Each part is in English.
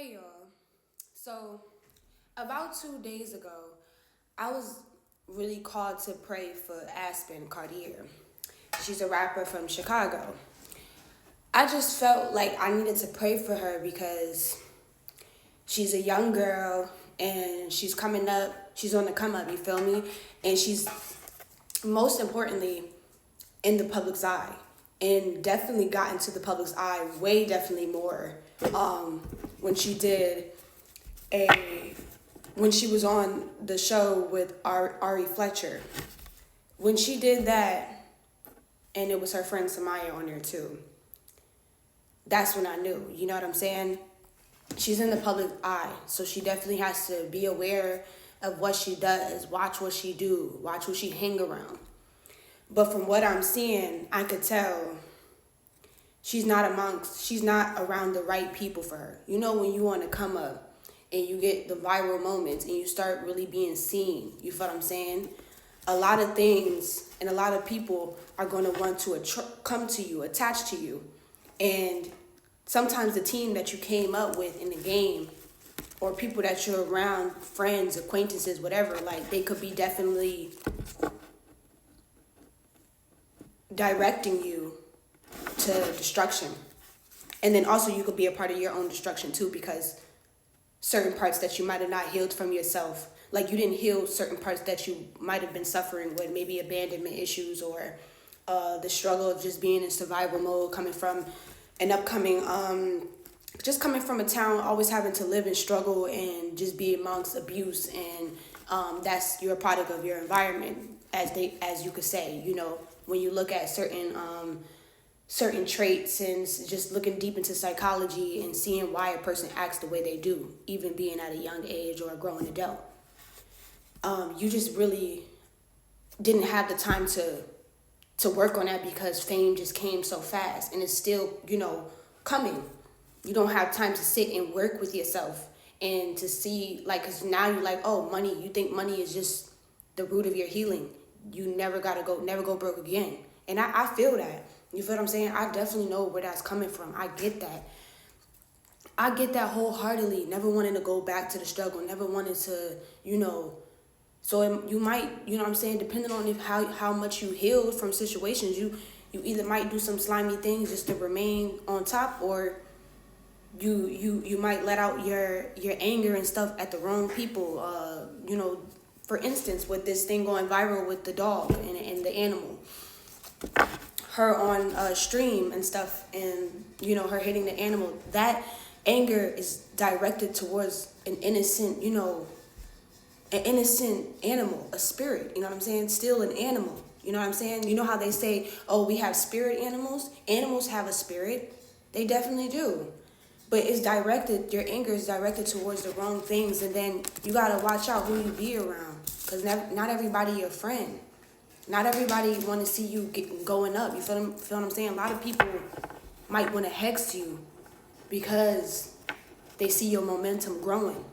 Hey y'all. So, about 2 days ago, I was really called to pray for Aspen Kartier. She's a rapper from Chicago. I just felt like I needed to pray for her because she's a young girl and she's coming up. She's on the come up, you feel me? And she's most importantly in the public's eye, and definitely got into the public's eye way definitely more when she did a when she was on the show with Ari Fletcher. When she did that, and it was her friend Samaya on there too, that's when I knew, you know what I'm saying? She's in the public eye, so she definitely has to be aware of what she does, watch what she do, watch who she hang around. But from what I'm seeing, I could tell she's not around the right people for her. You know, when you want to come up and you get the viral moments and you start really being seen, you feel what I'm saying? A lot of things and a lot of people are going to want to come to you, attach to you. And sometimes the team that you came up with in the game or people that you're around, friends, acquaintances, whatever, like they could be definitely directing you to destruction. And then also you could be a part of your own destruction too, because certain parts that you might have not healed from yourself, like you didn't heal certain parts that you might have been suffering with, maybe abandonment issues or the struggle of just being in survival mode, coming from an upcoming just coming from a town, always having to live in struggle and just be amongst abuse, and that's you're a product of your environment, as you could say. You know, when you look at certain traits and just looking deep into psychology and seeing why a person acts the way they do, even being at a young age or a growing adult, you just really didn't have the time to work on that because fame just came so fast and it's still, coming. You don't have time to sit and work with yourself and to see, like, because now you're like, oh, money, you think money is just the root of your healing. You never go broke again. And I feel that. You feel what I'm saying? I definitely know where that's coming from. I get that. I get that wholeheartedly. Never wanted to go back to the struggle. Never wanted to, So you might, you know what I'm saying, depending on how much you healed from situations, you either might do some slimy things just to remain on top, or you might let out your anger and stuff at the wrong people. For instance, with this thing going viral with the dog and the animal, her on stream and stuff, and her hitting the animal, that anger is directed towards an innocent animal, a spirit, you know what I'm saying? Still an animal, you know what I'm saying? You know how they say, oh, we have spirit animals? Animals have a spirit. They definitely do. But your anger is directed towards the wrong things, and then you got to watch out who you be around, because not everybody your friend. Not everybody want to see you going up. You feel what I'm saying? A lot of people might want to hex you because they see your momentum growing.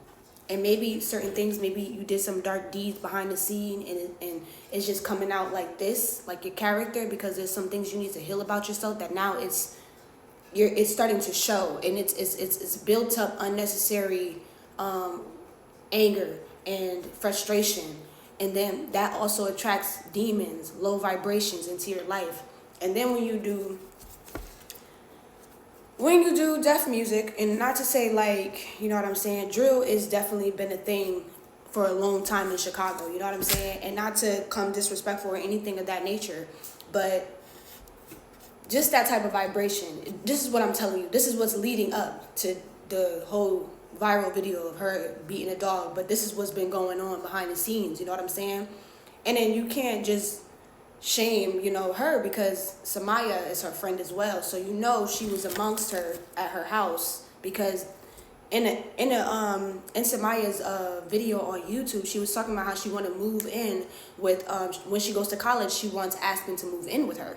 And maybe certain things, maybe you did some dark deeds behind the scene and it's just coming out like this, like your character, because there's some things you need to heal about yourself that now it's starting to show, and it's built up unnecessary anger and frustration, and then that also attracts demons, low vibrations into your life. And then when you do deaf music, and not to say like, you know what I'm saying, drill is definitely been a thing for a long time in Chicago, you know what I'm saying, and not to come disrespectful or anything of that nature, but just that type of vibration. This is what I'm telling you. This is what's leading up to the whole viral video of her beating a dog. But this is what's been going on behind the scenes. You know what I'm saying? And then you can't just shame, her, because Samaya is her friend as well. So she was amongst her at her house, because in Samaya's video on YouTube, she was talking about how she want to move in with when she goes to college. She wants Aspen to move in with her.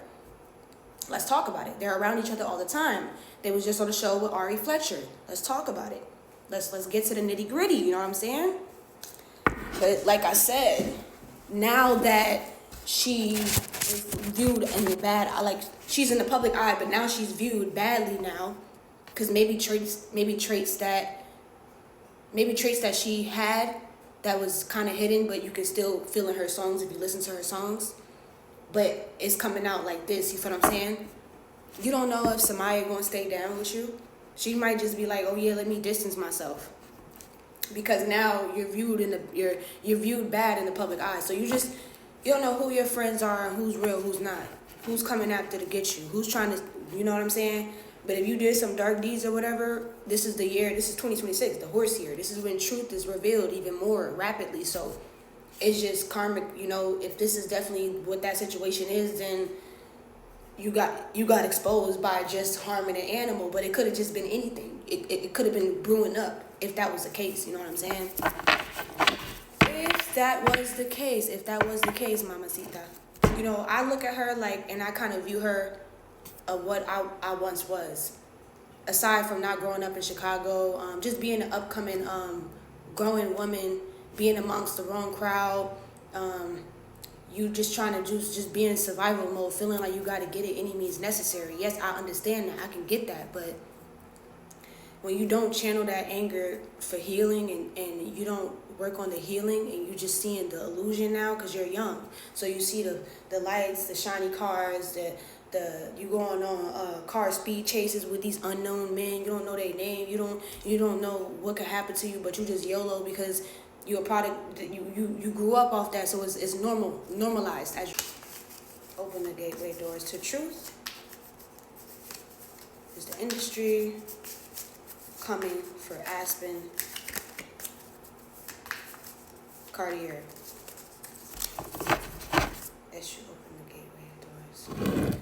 Let's talk about it. They're around each other all the time. They was just on the show with Ari Fletcher. Let's talk about it. Let's get to the nitty gritty. You know what I'm saying? But like I said, now that she is viewed in the bad, she's in the public eye, but now she's viewed badly now, because maybe traits that maybe traits that she had that was kind of hidden, but you can still feel in her songs if you listen to her songs. But it's coming out like this, you feel what I'm saying? You don't know if Samaya gonna stay down with you. She might just be like, oh yeah, let me distance myself. Because now you're viewed you're viewed bad in the public eye. So you don't know who your friends are and who's real, who's not. Who's coming after to get you? Who's trying to, you know what I'm saying? But if you did some dark deeds or whatever, this is the year, this is 2026, the horse year. This is when truth is revealed even more rapidly. So it's just karmic, you know, if this is definitely what that situation is, then you got exposed by just harming an animal. But it could have just been anything. It could have been brewing up if that was the case, you know what I'm saying? If that was the case, Mamacita. You know, I look at her like, and I kind of view her of what I once was. Aside from not growing up in Chicago, just being an upcoming growing woman, being amongst the wrong crowd, you just trying to just be in survival mode, feeling like you got to get it any means necessary. Yes, I understand that. I can get that. But when you don't channel that anger for healing and you don't work on the healing and you just seeing the illusion now because you're young. So you see the lights, the shiny cars, you going on car speed chases with these unknown men. You don't know their name. You don't know what could happen to you, but you just YOLO because you're a product that you grew up off that. So it's normalized as you open the gateway doors to truth. Is the industry coming for Aspen Kartier. That should open the gateway doors.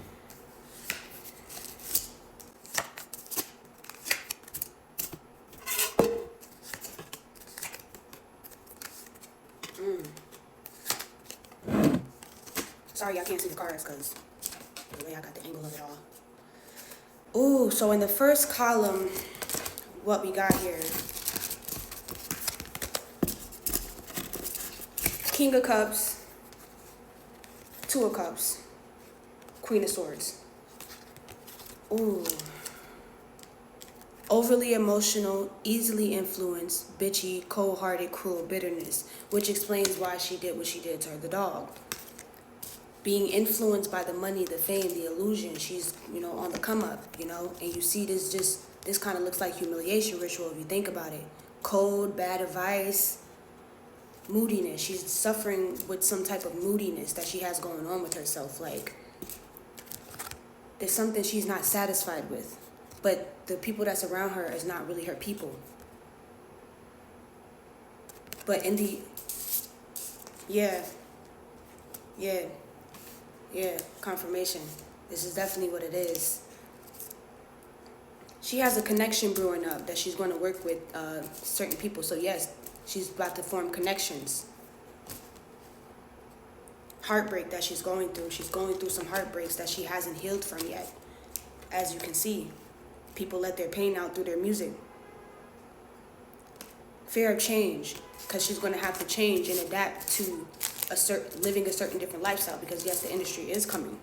Sorry, I can't see the cards because the way I got the angle of it all. Ooh, so in the first column, what we got here. King of Cups, Two of Cups, Queen of Swords. Ooh. Overly emotional, easily influenced, bitchy, cold-hearted, cruel bitterness, which explains why she did what she did to the dog. Being influenced by the money, the fame, the illusion, she's, on the come up, and you see this kind of looks like humiliation ritual if you think about it. Cold, bad advice, moodiness. She's suffering with some type of moodiness that she has going on with herself. Like, there's something she's not satisfied with. But the people that's around her is not really her people. But in the... Yeah, confirmation. This is definitely what it is. She has a connection brewing up that she's going to work with certain people. So yes, she's about to form connections. Heartbreak that she's going through. She's going through some heartbreaks that she hasn't healed from yet. As you can see, people let their pain out through their music. Fear of change, because she's going to have to change and adapt to living a certain different lifestyle, because yes, the industry is coming.